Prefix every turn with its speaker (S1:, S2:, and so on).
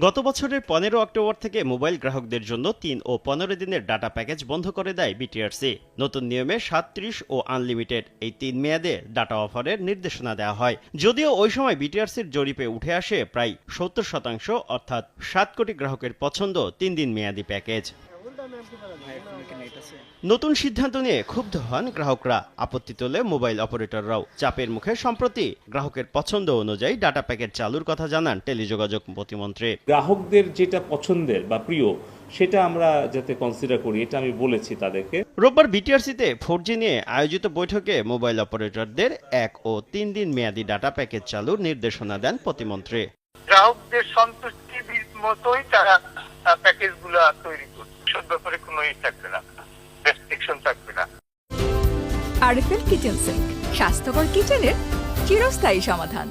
S1: গত বছরের 15 অক্টোবর থেকে মোবাইল গ্রাহকদের জন্য 3 ও 15 দিনের ডাটা প্যাকেজ বন্ধ করে দেয় বিটিআরসি। নতুন নিয়মে 37 ও আনলিমিটেড এই 3 মেয়াদে ডাটা অফারের নির্দেশনা দেওয়া হয়। যদিও ওই সময় বিটিআরসির জরিপে উঠে আসে প্রায় 70% অর্থাৎ 7 কোটি গ্রাহকের পছন্দ 3 দিন মেয়াদি প্যাকেজ। নতুন সিদ্ধান্ত নিয়ে ক্ষুব্ধ হন গ্রাহকরা, আপত্তি তোলে মোবাইল অপারেটররাও। চাপের মুখে সম্প্রতি গ্রাহকের পছন্দ অনুযায়ী ডাটা প্যাকেজ চালুর কথা জানান টেলিযোগাযোগ প্রতিমন্ত্রী।
S2: গ্রাহকদের যেটা পছন্দের বা প্রিয় সেটা আমরা যাতে কনসিডার করি, এটা আমি বলেছি তাদেরকে।
S1: রোববার বিটিআরসিতে 4G নিয়ে আয়োজিত বৈঠকে মোবাইল অপারেটরদের 1 ও 3 দিন মেয়াদি ডাটা প্যাকেজ চালুর নির্দেশনা দেন প্রতিমন্ত্রী।
S3: গ্রাহকদের সন্তুষ্টির মতোই তারা প্যাকেজগুলো তৈরি করবে, সব ব্যাপারে কোনো থাকবে না, রেস্ট্রিকশন থাকবে না।
S4: আরএফএল কিচেন সিঙ্ক, স্বাস্থ্যকর কিচেনের চিরস্থায়ী সমাধান।